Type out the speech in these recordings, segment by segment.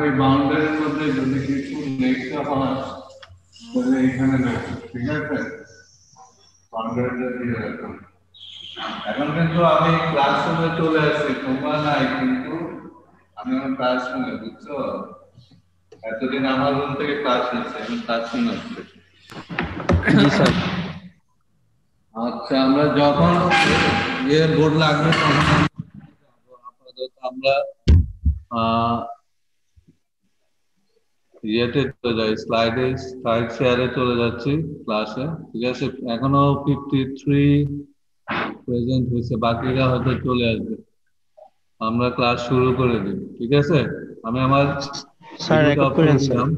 ওই বাউন্ডারির মধ্যে যদি কিছু লিখতে হয় তাহলে এখানে লেখো, ঠিক আছে? বাউন্ডারিটা দিয়ে রাখো। এখন কিন্তু আমি ক্লাসরুমে চলে আসছি, তোমরা নাই, কিন্তু আমি আমার ক্লাসরুমে, বুঝছো? এতদিন আমার রুম থেকে ক্লাস নিচ্ছে, এখন ক্লাসরুম আসছে। জি স্যার। আচ্ছা, আমরা যখন বোর্ড লাগবে তখন আপাতত আমরা ইয়েতে চলে যাই, স্লাইড শেয়ারে চলে যাচ্ছি ক্লাসে, ঠিক আছে? এখনো 53 প্রেজেন্ট হয়েছে, বাকিরা হয়তো চলে আসবে। আমরা ক্লাস শুরু করে দিই, ঠিক আছে? আমি আমার স্যার টিভিটা রেকর্ড অফ করে করেন স্যার। দিলাম।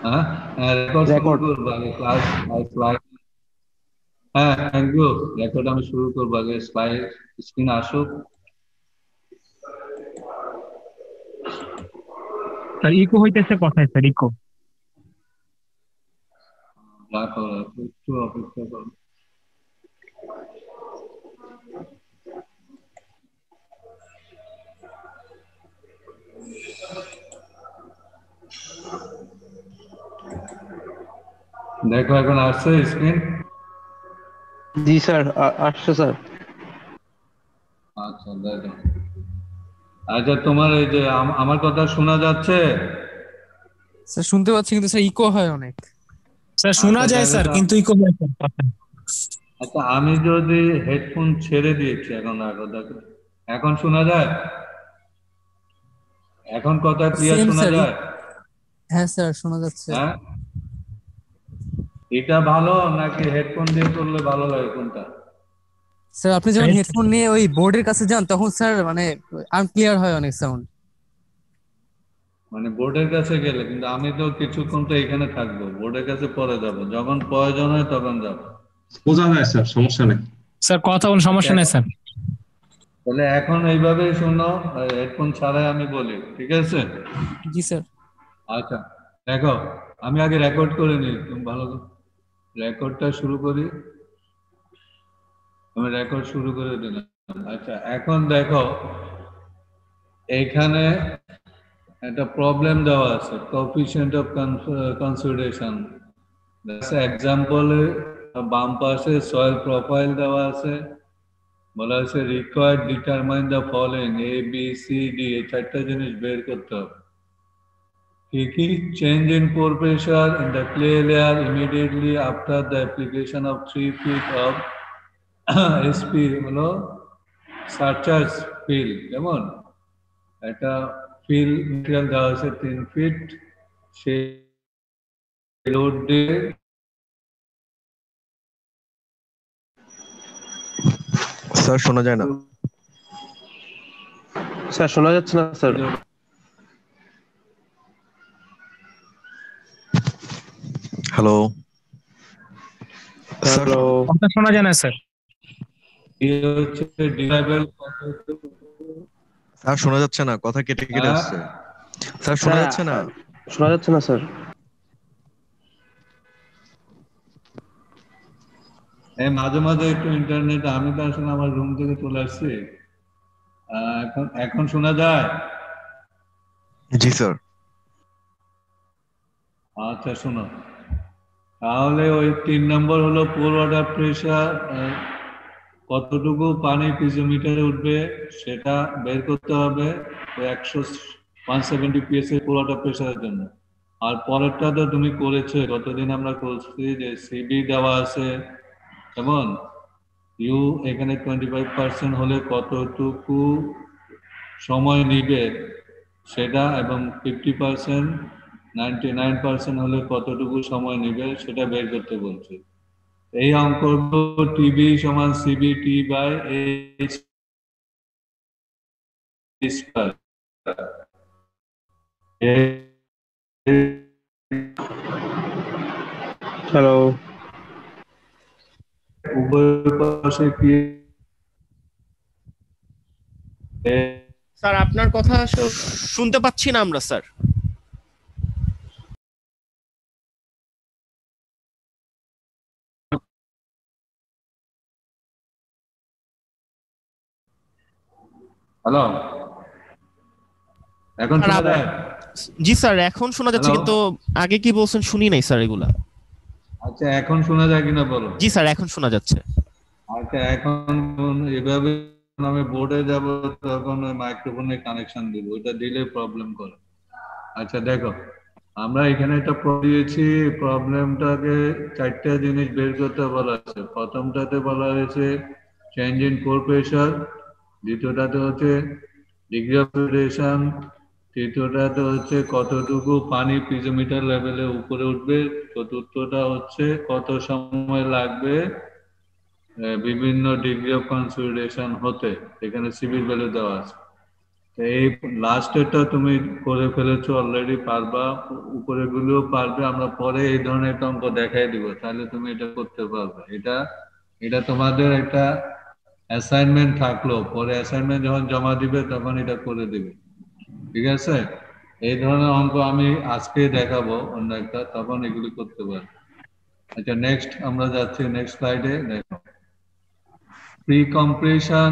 হ্যাঁ, রেকর্ড শুরু রেকর্ড। করবো আগে, ক্লাস স্লাইড। হ্যাঁ, থ্যাংক ইউ। রেকর্ড আমি শুরু করবো আগে, স্লাইড স্ক্রিন আসুক। স্যার ইকো হইতেছে কথায়, স্যার ইকো। রাখো রাখো, একটু অপেক্ষা করো। দেখো এখন আসছে স্ক্রিন। জি স্যার, আসছে স্যার। আচ্ছা দেখো। আচ্ছা, তোমার এই যে আমার কথা শোনা যাচ্ছে? স্যার শুনতে পাচ্ছি, কিন্তু স্যার ইকো হয় অনেক। স্যার শোনা আচ্ছা যায় দেখো স্যার, তো। কিন্তু ইকো হয় স্যার কথায়। আচ্ছা, আমি যদি হেডফোন ছেড়ে দিয়েছি, এখন রাখো, দেখো এখন শোনা যায়? এখন কথা ক্লিয়ার সেম শোনা স্যার। যায়? হ্যাঁ স্যার, শোনা যাচ্ছে। হ্যাঁ, এটা ভালো নাকি হেডফোন দিয়ে করলে ভালো লাগে, কোনটা? স্যার আপনি যখন হেডফোন নিয়ে ওই বোর্ডের কাছে যান তখন স্যার মানে আনক্লিয়ার হয় অনেক সাউন্ড। মানে বোর্ডের কাছে গেলে? কিন্তু আমি তো কিছুক্ষণ তো এখানে থাকবো, বোর্ডের কাছে পরে যাব, যখন প্রয়োজন হয় তখন যাব। বোঝা যায় স্যার, সমস্যা নেই। স্যার কথা বলেন, সমস্যা নেই স্যার। তাহলে এখন এইভাবেই শোনো, হেডফোন ছাড়াই আমি বলি, ঠিক আছে? জি স্যার। আচ্ছা দেখো, আমি আগে রেকর্ড করে নিই, তুমি ভালো রেকর্ডটা শুরু করি। আমি রেকর্ড শুরু করে দিলাম। আচ্ছা, এখন দেখো এখানে একটা প্রবলেম দেওয়া আছে, কোএফিসিয়েন্ট অফ কনসিডারেশন। এক্সাম্পলে বাম পাশে সয়েল প্রোফাইল দেওয়া আছে, বলা হয়েছে required determine the following, A B C D, এই চারটা জিনিস বের করতে হবে। কি কি? Change in pore pressure in the clay layer immediately after the application of 3 feet of SP, হলো সারচার্জ ফিল। যেমন একটা ফিল মেটেরিয়াল দেওয়া হয়েছে 3 feet, সেই লোড দিয়ে স্যার শোনা যায় না। স্যার শোনা যাচ্ছে না স্যার। Hello sir. হ্যালো। কথা শোনা যায় না স্যার। হচ্ছে ডিরাইভেল। স্যার শোনা যাচ্ছে না, কথা কেটে কেটে হ্যাঁ, আসছে। স্যার শোনা স্যার যাচ্ছে না। শোনা যাচ্ছে না স্যার। মাঝে মাঝে একটু ইন্টারনেট, আমি তো আসলে আমার রুম থেকে চলে আসছি। এখন এখন শোনা যায়? জি স্যার। আচ্ছা শোনো, তাহলে ওই 3 নম্বর হলো পোর ওয়াটার প্রেশার, কতটুকু পানি পিজোমিটারে উঠবে সেটা বের করতে হবে। 170 PSI পোর ওয়াটার প্রেশারের জন্য। আর পরেরটা তো তুমি করেছো, গতদিন আমরা করছি যে সিবি দেওয়া আছে, কেমন ইউ এখানে 25% হলে কতটুকু সময় নিবে সেটা, এবং 50%, 99% হলে কতটুকু সময় নিবে সেটা বের করতে বলছে। এই অঙ্কগুলো টিবি সমান CV T by H square. Hello. উভয় পাশে কি স্যার আপনার কথা শুনতে পাচ্ছি না আমরা স্যার। হ্যালো, এখন শোনা যায়? জি স্যার, এখন শোনা যাচ্ছে, Hello? কিন্তু আগে কি বলছেন শুনি নাই স্যার এগুলা। আচ্ছা এখন শোনা যায় কিনা বলো। জি স্যার, এখন শোনা যাচ্ছে। আচ্ছা এখন এভাবে আমি বোর্ডে যাব তখন ওই মাইক্রোফোনে কানেকশন দিব, ওইটা দিলে প্রবলেম করে। আচ্ছা দেখো, আমরা এখানে একটা দিয়েছি, প্রবলেমটাকে চারটা জিনিস বের করতে বলা হয়েছে। প্রথমটাতে বলা হয়েছে চেঞ্জ ইন কোর প্রেশার, দ্বিতীয়টাতে হচ্ছে ডিগ্রি অফ ফ্লুইডেশন, তৃতীয়টাতে হচ্ছে কতটুকু পানি পিজোমিটার লেভেলে উপরে উঠবে, চতুর্থটা হচ্ছে কত সময় লাগবে বিভিন্ন ডিগ্রি অফ কনসিডারেশন হতে, এখানে সিভিল ভ্যালু দেওয়া আছে। এই লাস্টেরটা তুমি করে ফেলেছো অলরেডি, পারবা, উপরে গুলোও পারবে। আমরা পরে এই ধরনের একটা অঙ্ক দেখাই দিব, তাহলে তুমি এটা করতে পারবে। এটা এটা তোমাদের একটা অ্যাসাইনমেন্ট থাকলো, পরে অ্যাসাইনমেন্ট যখন জমা দিবে তখন এটা করে দিবে, ঠিক আছে? এই ধরনের অঙ্ক আমি আজকে দেখাবো অন্য একটা, তখন এগুলি করতে পারবে। আচ্ছা নেক্সট আমরা যাচ্ছি নেক্সট স্লাইডে। দেখো প্রি-কম্প্রেশন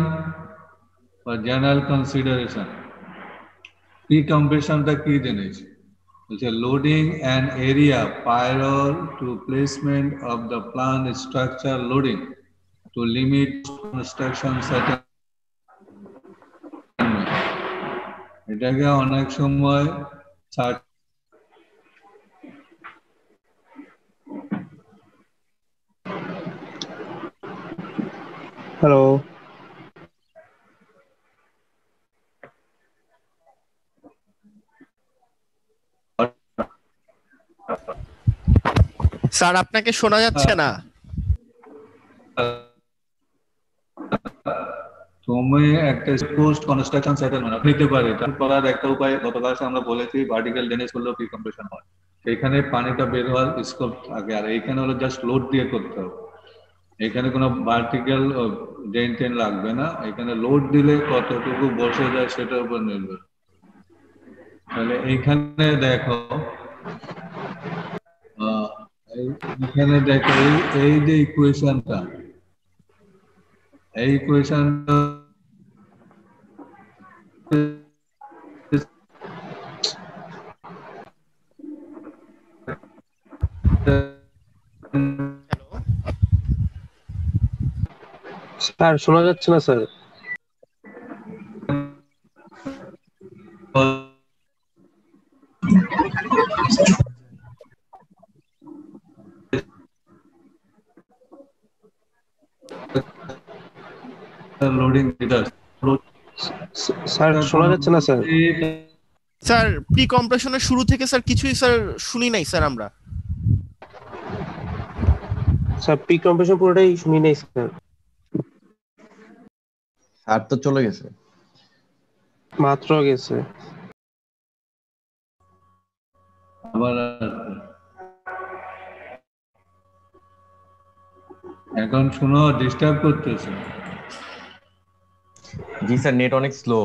বা জেনারেল কনসিডারেশন। প্রি-কম্প্রেশনটা কি জিনিস? বলছে loading an area prior to placement of the plant structure loading to limit construction settlement. এটাকে অনেক সময় হ্যালো, স্যার আপনাকে শোনা যাচ্ছে না। তুমি একটা পোস্ট কনস্ট্রাকশন সেটেলমেন্ট নিতে পারে, তার করার একটা উপায় গত ক্লাসে আমরা বলেছি ভার্টিক্যাল ড্রেনেজ করলেও প্রি কম্প্রেশন হয়। এখানে পানিটা বের হওয়ার স্কোপ থাকে, আর এইখানে হলো জাস্ট লোড দিয়ে করতে হবে। এখানে কোনো ভার্টিক্যাল ড্রেন টেন লাগবে না, এখানে লোড দিলে কতটুকু বসে যায় সেটার উপর নির্ভর। তাহলে এইখানে দেখো এখানে দেখো এই যে ইকুয়েশনটা, এই ইকুয়েশনটা স্যার শোনা যাচ্ছে না স্যার। লোডিং স্যার শোনা যাচ্ছে না স্যার। স্যার প্রি কম্প্রেশনের শুরু থেকে স্যার কিছুই স্যার শুনি নাই স্যার আমরা। স্যার প্রি কম্প্রেশন পুরোটাই শুনি নাই স্যার। আর তো চলে গেছে। মাত্র গেছে। আবার এখন শুনো, ডিস্টার্ব করতেছে। জি স্যার, নেট অনেক স্লো।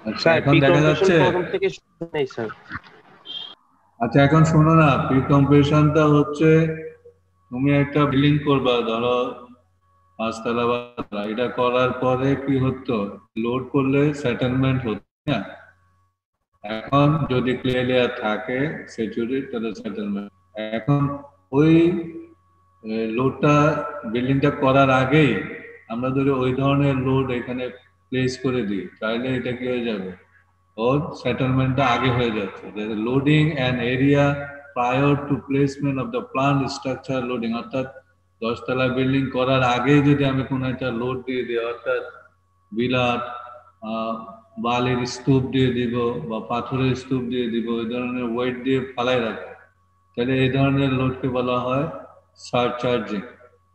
আচ্ছা এখন দেখা যাচ্ছে? প্রথম থেকে শুনি নাই স্যার। আচ্ছা এখন শোনো না, প্রি কম্প্রেশনটা হচ্ছে তুমি একটা বিল্ডিং করবা, ধরো 5 তলা বা এটা করার পরে কি হতো, লোড করলে সেটেলমেন্ট হতো না। এখন যদি ক্লে লেয়ার থাকে স্যাচুরেট, তাহলে সেটেলমেন্ট। এখন ওই লোডটা বিল্ডিংটা করার আগেই আমরা যদি ওই ধরনের লোড এখানে প্লেস করে দিই, তাহলে এটা কি হয়ে যাবে, ওর সেটেলমেন্টটা আগে হয়ে যাচ্ছে। Loading an area prior to placement of the plant structure loading, অর্থাৎ 10 তলা বিল্ডিং করার আগেই যদি আমি কোনো একটা লোড দিয়ে দিই, অর্থাৎ বিলাট বালির স্তূপ দিয়ে দিব বা পাথরের স্তূপ দিয়ে দিব, এই ধরনের ওয়েট দিয়ে ফালাই রাখবো, তাহলে এই ধরনের লোডকে বলা হয় সারচার্জিং।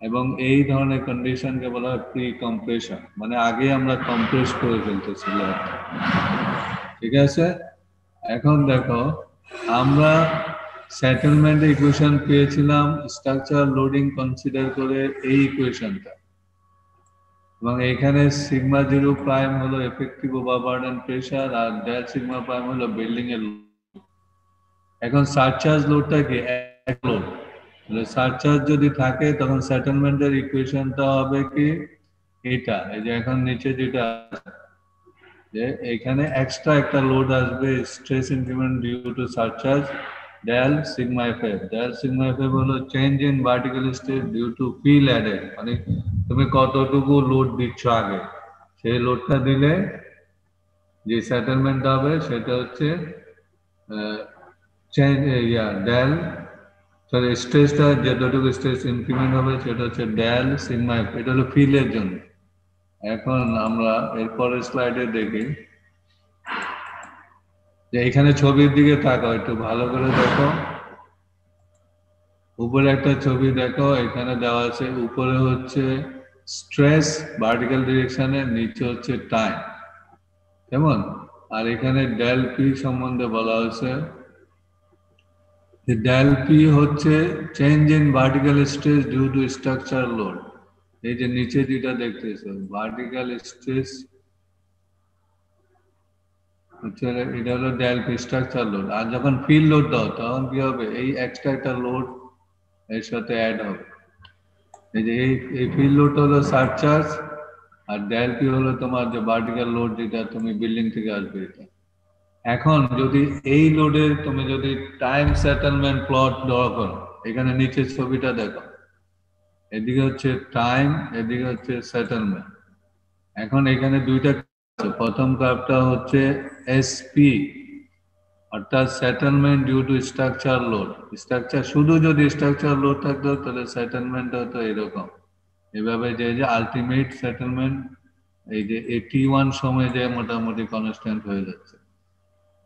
এবং এই ধরনের কন্ডিশনকে বলা হয় প্রি কম্প্রেশন, মানে আগে আমরা কম্প্রেস করে ফেলতেছি। ঠিক আছে, এখন দেখো আমরা সেটেলমেন্ট ইকুয়েশন পেয়েছিলাম স্ট্রাকচার লোডিং কনসিডার করে, এই ইকুয়েশনটা, এবং এখানে সিগমা জিরো প্রাইম হলো এফেক্টিভ ওভারবার্ডেন প্রেসার, আর ডেল সিগমা প্রাইম হলো বিল্ডিং এর লোড। এখন সারচার্জ লোডটা কি এক লোড, সারচার্জ যদি থাকে তখন সেটেলমেন্টের ইকুয়েশনটা হবে কি এটা, এই যে এখন নিচে যেটা আছে, যে এখানে এক্সট্রা একটা লোড আসবে stress increment due to surcharge del sigma F. Del sigma F F change in vertical stress due to fill added, মানে তুমি কতটুকু লোড দিচ্ছ আগে, সেই লোডটা দিলে যে সেটেলমেন্ট হবে সেটা হচ্ছে চেঞ্জ ডেল, সরি স্ট্রেসটা যতটুকু স্ট্রেস ইনক্রিমেন্ট হবে সেটা হচ্ছে ডেল সিগমা এফ, এটা হলো ফিলের জন্য। এখন আমরা এরপরের স্লাইডে দেখি যে এখানে ছবির দিকে তাকাও, একটু ভালো করে দেখো, উপরে একটা ছবি দেখো, এখানে দেওয়া আছে উপরে হচ্ছে স্ট্রেস ভার্টিক্যাল ডিরেকশনে, নিচে হচ্ছে টাইম, কেমন? আর এখানে ডেল পি সম্বন্ধে বলা হয়েছে, ডেল পি হচ্ছে change in vertical stress due to structure load. এই যে নিচে যেটা দেখতেছো ভার্টিক্যাল স্ট্রেস হচ্ছে, এটা হলো ডেল পি স্ট্রাকচার লোড। আর যখন ফিল লোড দাও তখন কি হবে, এই এক্সট্রা একটা লোড এর সাথে অ্যাড হবে। এই যে এই ফিল লোড হলো সারচার্জ, আর ডেল পি হলো তোমার যে ভার্টিক্যাল লোড যেটা তুমি বিল্ডিং থেকে আসবে এটা। এখন যদি এই লোডের তুমি যদি টাইম সেটেলমেন্ট প্লট ড্র করো, এখানে নিচের ছবিটা দেখো, এদিকে হচ্ছে টাইম, এদিকে হচ্ছে সেটেলমেন্ট। এখন এখানে দুইটা, প্রথম কার্ভটা হচ্ছে এসপি অর্থাৎ settlement due to structure load. Structure শুধু যদি স্ট্রাকচার লোড থাকতো তাহলে সেটেলমেন্ট হতো এরকম, এভাবে যে আলটিমেট সেটেলমেন্ট এই যে 81 সময় যে মোটামুটি কনস্ট্যান্ট হয়ে যাচ্ছে।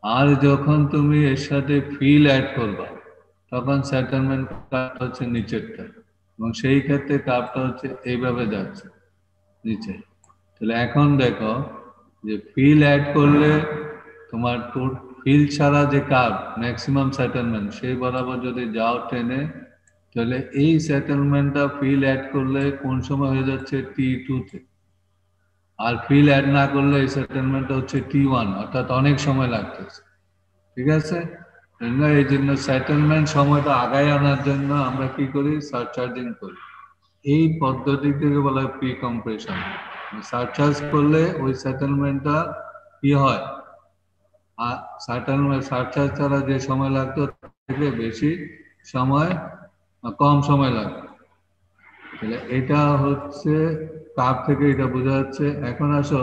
আর যখন তুমি এর সাথে ফিল অ্যাড করবা তখন সেটেলমেন্ট কার্ভ হচ্ছে নিচেরটা, এবং সেই ক্ষেত্রে কার্ভটা হচ্ছে এইভাবে যাচ্ছে নিচে। তাহলে এখন দেখো যে ফিল অ্যাড করলে তোমার ফিল ছাড়া যে কার্ভ ম্যাক্সিমাম সেটেলমেন্ট সেই বরাবর যদি যাও টেনে, তাহলে এই সেটেলমেন্টটা ফিল অ্যাড করলে কোন সময় হয়ে যাচ্ছে T2 তে, আর ফিল অ্যাড না করলে এই সেটেলমেন্টটা হচ্ছে T1, অর্থাৎ অনেক সময় লাগতেছে। ঠিক আছে, এই জন্য সেটেলমেন্ট সময়টা আগায় আনার জন্য আমরা কি করি, সারচার্জিং করি। এই পদ্ধতিকে বলা হয় প্রি কম্প্রেশন। সারচার্জ করলে ওই সেটেলমেন্টটা কি হয়, আর সারচার্জ ছাড়া যে সময় লাগতো থেকে বেশি সময়, কম সময় লাগতো। তাহলে এটা হচ্ছে কার্ভ থেকে এটা বোঝা যাচ্ছে। এখন আসো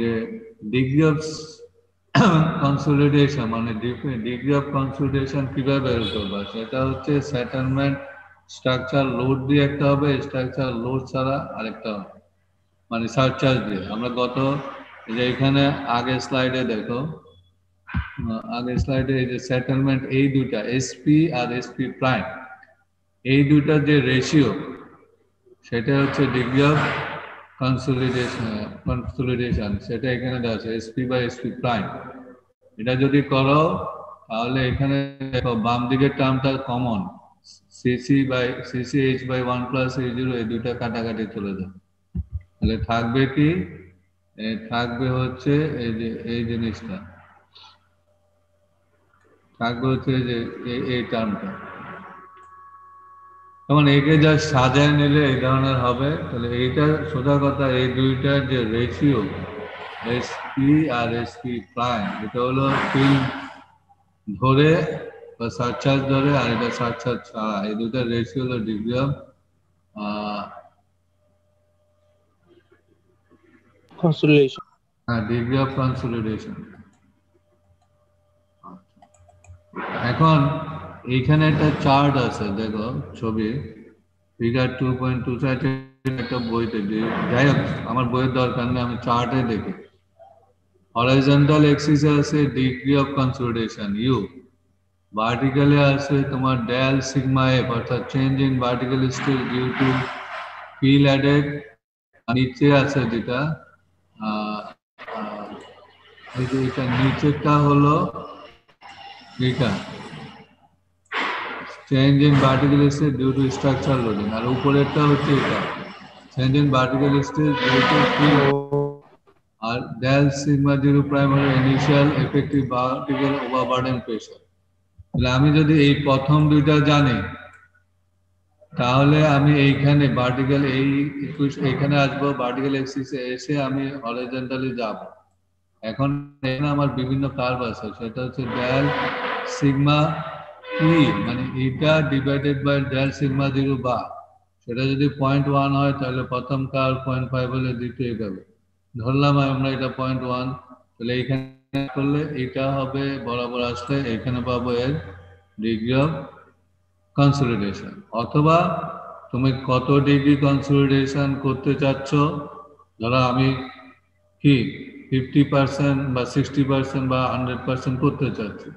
যে ডিগ্রি অফ কনসলিডেশন, মানে ডিগ্রি অফ কনসলিডেশন কিভাবে বের করবা, সেটা হচ্ছে সেটেলমেন্ট স্ট্রাকচার লোড দিয়ে একটা হবে, স্ট্রাকচার লোড ছাড়া আরেকটা হবে, মানে সারচার্জ দিয়ে। আমরা গত যে এখানে আগের স্লাইডে দেখো, আগের স্লাইডে এই যে সেটেলমেন্ট এই দুইটা এসপি আর এসপি প্রাইম, এই দুইটার যে রেশিও সেটা হচ্ছে ডিগ্রি অফ কনসলিডেশন, সেটা এখানে দেওয়া আছে এসপি বাই এসপি প্রাইম। এটা যদি করো তাহলে এখানে দেখো বাম দিকের টার্মটা কমন, CC H by 1 plus A0, এই দুইটা কাটাকাটি চলে যায়। তাহলে থাকবে কি, থাকবে হচ্ছে এই যে এই জিনিসটা থাকবে হচ্ছে যে এই টার্মটা। তখন একে যা সাজায় নিলে এই ধরনের হবে। তাহলে এইটা সোজা কথা, এই দুইটার যে রেশিও এসপি আর এসপি প্রাইম, এটা হলো ফিল্ড ধরে বা সারচার্জ ধরে, আর এটা সারচার্জ ছাড়া, এই দুইটার রেশিও হলো ডিগ্রি অফ কনসলিডেশন। হ্যাঁ, ডিগ্রি অফ কনসলিডেশন। এখন এইখানে একটা চার্ট আছে, দেখো ছবি ফিগার 2.2 একটা বইতে, যাই হোক আমার বইয়ের দরকার নেই, আমি চার্টে দেখি। হরাইজন্টাল এক্সিসে আছে ডিগ্রি অফ কনসলিডেশন ইউ, ভার্টিক্যালে আছে তোমার ডেল সিগমা এফ অর্থাৎ change in vertical stress due to fill added. নিচে আছে যেটা এই যে এটা নিচেরটা হলো এটা change in vertical stress due to structure loading, আর উপরেরটা হচ্ছে এটা change in vertical stress due to fill, আর ডেল সিগমা জিরো প্রাইম হলো initial effective vertical overburden pressure. তাহলে আমি যদি এই প্রথম দুইটা জানি তাহলে আমি এইখানে ভার্টিক্যাল এইখানে আসবো, ভার্টিক্যাল এক্সিসে এসে আমি হরিজন্টালি যাব। এখন এখানে আমার বিভিন্ন কার্ভ আছে, সেটা হচ্ছে ডেল সিগমা ই, মানে এটা ডিভাইডেড বাই ডেল সিগমা 0 বা সেটা যদি 0.1 হয় তাহলে প্রথম কার্ভ, 0.5 হলে দ্বিতীয় কার্ভ। ধরলাম আমরা এটা 0.1, তাহলে এইখানে করলে এটা হবে বরাবর আসলে এখানে পাবো এর ডিগ্রি অফ কনসলিডেশন। অথবা তুমি কত ডিগ্রি কনসলিডেশন করতে চাচ্ছ, ধরো আমি কি 50% বা 60% বা 100% করতে চাচ্ছি,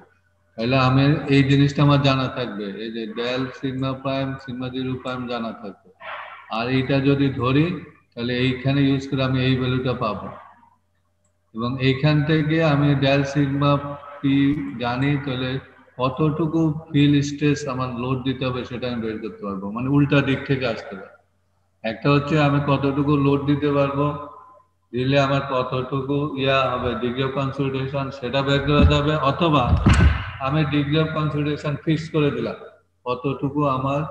তাহলে আমি এই জিনিসটা আমার জানা থাকবে, এই যে del sigma prime sigma 0 prime জানা থাকবে। আর এইটা যদি ধরি তাহলে এইখানে ইউজ করে আমি এই ভ্যালুটা পাবো, এবং এইখান থেকে আমি ডেল সিগমা পি জানি, তাহলে কতটুকু ফিল স্ট্রেস আমার লোড দিতে হবে সেটা আমি বের করতে পারবো, মানে উল্টা দিক থেকে আসতে পারে। একটা হচ্ছে আমি কতটুকু লোড দিতে পারবো, দিলে আমার কতটুকু হবে ডিগ্রি অফ কনসলিডেশন সেটা বের করা যাবে, অথবা আমি ডিগ্রি অফ কনসলিডেশন ফিক্স করে দিলাম, কতটুকু আমার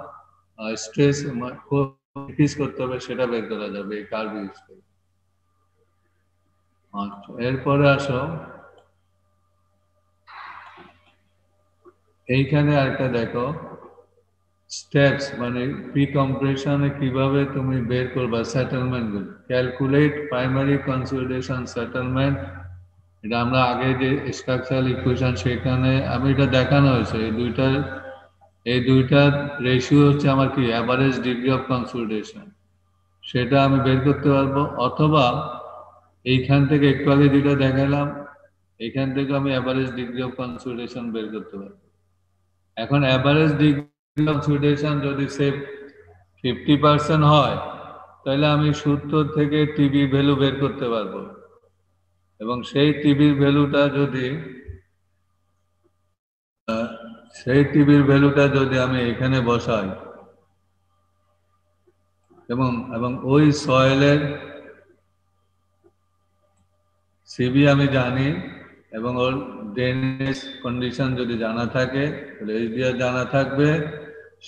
স্ট্রেস ফিক্স করতে হবে সেটা বের করা যাবে এই কার্ভ ইউজ করে। আচ্ছা, এরপরে আসো এইখানে আরেকটা দেখো স্টেপস, মানে প্রি কম্প্রেশনে কিভাবে তুমি বের করবা সেটেলমেন্ট গুলো। ক্যালকুলেট প্রাইমারি কনসলিডেশন সেটেলমেন্ট, এটা আমরা আগে যে স্ট্রাকচারাল ইকুয়েশন সেখানে আমি এটা দেখানো হয়েছে। এই দুইটার রেশিও হচ্ছে আমার কি অ্যাভারেজ ডিগ্রি অফ কনসলিডেশন, সেটা আমি বের করতে পারবো। অথবা এইখান থেকে একটু আগে যেটা দেখালাম, এইখান থেকে আমি অ্যাভারেজ ডিগ্রি অফ কনসলিডেশন বের করতে পারবো। এখন অ্যাভারেজ ডিগ্রি কনসলিডেশন যদি সে 50% হয়, তাহলে আমি সূত্র থেকে টিবি ভ্যালু বের করতে পারবো, এবং সেই টিবির ভ্যালুটা যদি আমি এখানে বসাই, এবং ওই সয়েলের সিবি আমি জানি, এবং ওর ড্রেনেজ কন্ডিশন যদি জানা থাকে, তাহলে এইচডিআর জানা থাকবে,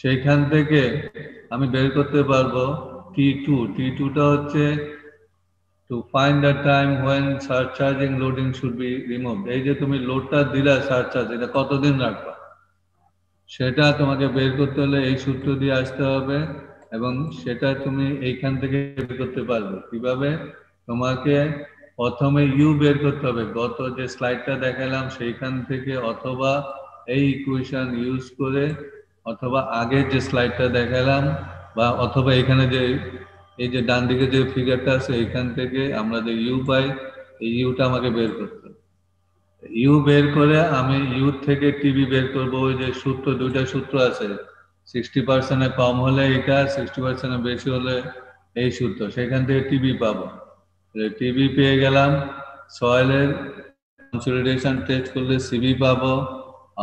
সেইখান থেকে আমি বের করতে পারবো T2টা হচ্ছে to find the time when surcharging loading should be removed। এই যে তুমি লোডটা দিলা সারচার্জ, এটা কতদিন রাখবা সেটা তোমাকে বের করতে হলে এই সূত্র দিয়ে আসতে হবে, এবং সেটা তুমি এইখান থেকে বের করতে পারবে। কিভাবে? তোমাকে প্রথমে ইউ বের করতে হবে, গত যে স্লাইডটা দেখালাম সেইখান থেকে, অথবা এই ইকুয়েশন ইউজ করে, অথবা আগের যে স্লাইডটা দেখালাম, বা অথবা এখানে যে এই যে ডান দিকে যে ফিগারটা আছে এইখান থেকে আমরা যে ইউ পাই, এই ইউটা আমাকে বের করতে হবে। ইউ বের করে আমি ইউ থেকে টিবি বের করবো। ওই যে সূত্র, দুইটা সূত্র আছে, 60% কম হলে এটা, 60% বেশি হলে এই সূত্র, সেখান থেকে টিবি পাবো। টিবি পেয়ে গেলাম, সয়েলের কনসলিডেশন টেস্ট করলে সিবি পাবো,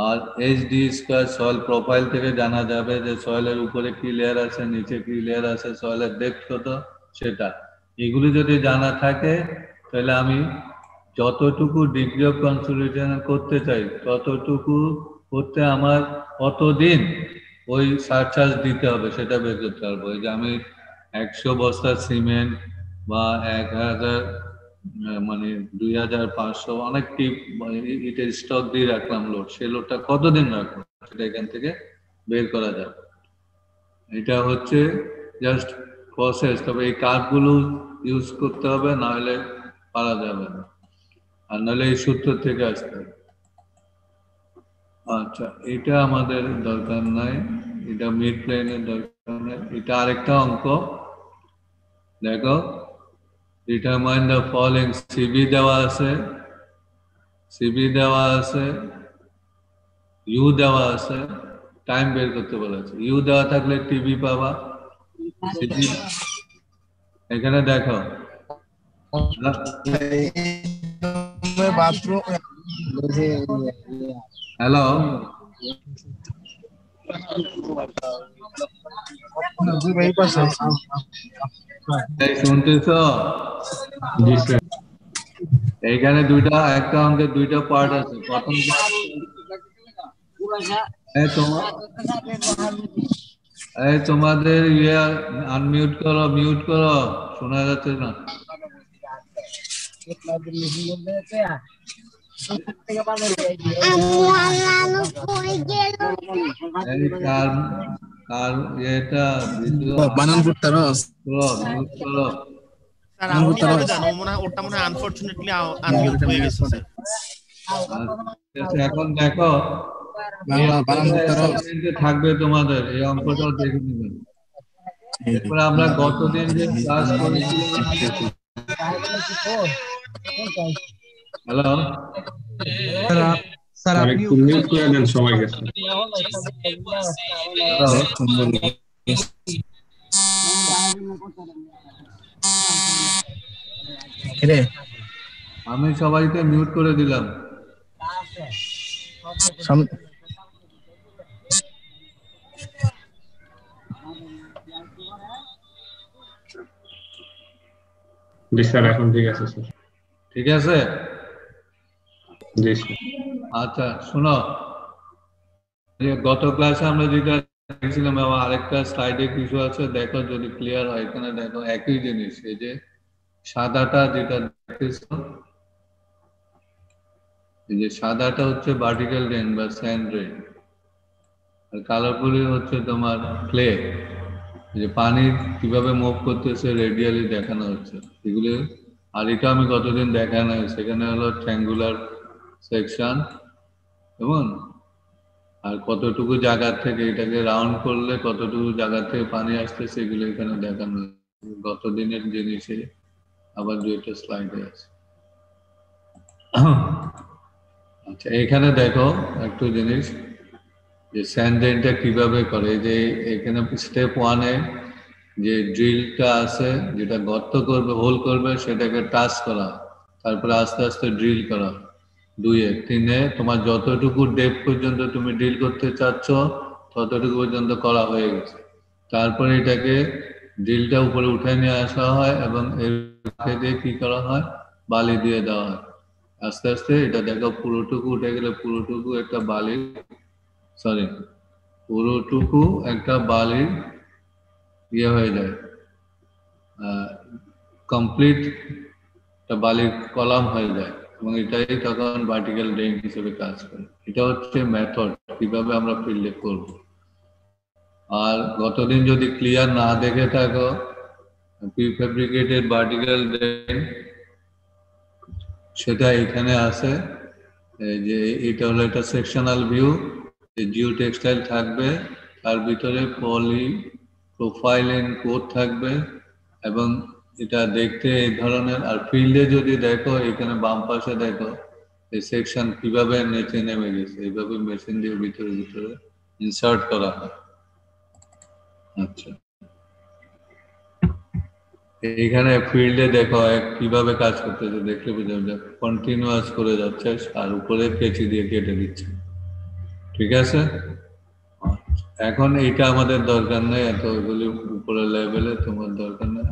আর এইচডি স্কয়ার সয়েল প্রোফাইল থেকে জানা যাবে যে সয়েলের উপরে কি লেয়ার আছে, নিচে কি লেয়ার আছে, সয়েলের ডেপথ কত সেটা। এগুলি যদি জানা থাকে তাহলে আমি যতটুকু ডিগ্রি অফ কনসলিডেশন করতে চাই ততটুকু করতে আমার কতদিন ওই সারচার্জ দিতে হবে সেটা বের করতে পারবো। এই যে আমি 100 বস্তা সিমেন্ট বা 1000 মানে 2500 অনেকটি ইটের স্টক দিয়ে রাখলাম লোড, সেই লোডটা কতদিন রাখবো সেটা এখান থেকে বের করা যাবে। এটা হচ্ছে জাস্ট প্রসেস, তবে এই কার্ভগুলো ইউজ করতে হবে, না হলে পারা যাবে না, আর নাহলে এই সূত্র থেকে আসতে হবে। আচ্ছা, এটা আমাদের দরকার নাই, এটা মিড প্লেনের দরকার নাই। এটা আরেকটা অঙ্ক দেখো, ডিটারমাইন দ্য ফলোইং। সিবি দেওয়া আছে, ইউ দেওয়া আছে, টাইম বের করতে বলা আছে। ইউ দেওয়া থাকলে টিবি পাবা, সিবি এখানে দেখো। হ্যালো, শুনতেছ? এইখানে দুইটা, একটা অঙ্কের দুইটা পার্ট আছে। প্রথম তোমার এই তোমাদের আনমিউট করো, মিউট করো, শোনা যাচ্ছে না। এই কার এটা ভিডিও বানান করতারো মিউট করো। স্যার আপনি করে দেন, ওটা মনে হয় আনফরচুনেটলি আনমিউট হয়ে গেছে স্যার। আচ্ছা, এখন দেখো বানান করতারো থাকবে তোমাদের, এই অঙ্কটাও দেখে নেবেন। এরপরে আমরা গতদিন যে ক্লাস করেছি, হ্যালো স্যার আর আপনি একটু মিউট করে দেন সবাইকে। আমি সবাইকে মিউট করে দিলাম। জি স্যার, এখন ঠিক আছে স্যার। ঠিক আছে, জি স্যার। আচ্ছা শোনো, যে গত ক্লাসে আমরা যেটা দেখছিলাম, আমার আরেকটা স্লাইডে কিছু আছে, দেখো যদি ক্লিয়ার হয়। এখানে দেখো একই জিনিস, এই যে সাদাটা যেটা দেখতেছো, এই যে সাদাটা হচ্ছে ভার্টিক্যাল রেন বা স্যান্ড রেন, আর কালারফুলি হচ্ছে তোমার ক্লে। যে পানি কিভাবে মুভ করতেছে রেডিয়ালি দেখানো হচ্ছে এগুলি। আর এটা আমি কতদিন দেখানো, সেখানে হলো ট্রায়াঙ্গুলার সেকশন, কেমন, আর কতটুকু জায়গা থেকে এটাকে রাউন্ড করলে কতটুকু জায়গা থেকে পানি আসছে সেগুলো এখানে দেখানো হচ্ছে। গত দিনের জিনিসে আবার দুইটা স্লাইডে আছে। আচ্ছা, এখানে দেখো একটু জিনিস, যে স্যান্ডেনটা কিভাবে করে। যে এখানে স্টেপ 1-এ যে ড্রিলটা আছে, যেটা গর্ত করবে, হোল করবে, সেটাকে টাচ করা, তারপরে আস্তে আস্তে ড্রিল করা। 2-এ 3-এ তোমার যতটুকু ডেপ পর্যন্ত তুমি ড্রিল করতে চাচ্ছ ততটুকু পর্যন্ত করা হয়ে গেছে। তারপরে এটাকে ড্রিলটা উপরে উঠে নিয়ে আসা হয় এবং এর দিয়ে কি করা হয়, বালি দিয়ে দেওয়া হয়। আস্তে আস্তে এটা দেখো পুরোটুকু উঠে গেলে পুরোটুকু একটা বালির, সরি, পুরোটুকু একটা বালির ইয়ে হয়ে যায়, কমপ্লিট একটা বালির কলাম হয়ে যায়, এবং এটাই তখন ভার্টিক্যাল ড্রেন হিসেবে কাজ করে। এটা হচ্ছে মেথড কিভাবে আমরা ফিল্ডে করব। আর গতদিন যদি ক্লিয়ার না দেখে থাকো, প্রিফেব্রিকেটেড ভার্টিক্যাল ড্রেন সেটা এখানে আছে। এই যে এটা হলো একটা সেকশনাল ভিউ, জিও টেক্সটাইল থাকবে, তার ভিতরে পলি প্রোফাইলিং কোড থাকবে, এবং এটা দেখতে এই ধরনের। আর ফিল্ডে যদি দেখো, এখানে বাম পাশে দেখো এই সেকশন কিভাবে নিচে নেমে গেছে, এইভাবে মেশিন দিয়ে ভিতরে ভিতরে ইনসার্ট করা হয়। আচ্ছা, এইখানে ফিল্ডে দেখো কিভাবে কাজ করতেছে, দেখলে বুঝা যায় কন্টিনিউয়াস করে যাচ্ছে, আর উপরে কেচি দিয়ে কেটে দিচ্ছে। ঠিক আছে, এখন এইটা আমাদের দরকার নেই, এত ওইগুলি উপরের লেভেলে তোমার দরকার নেই।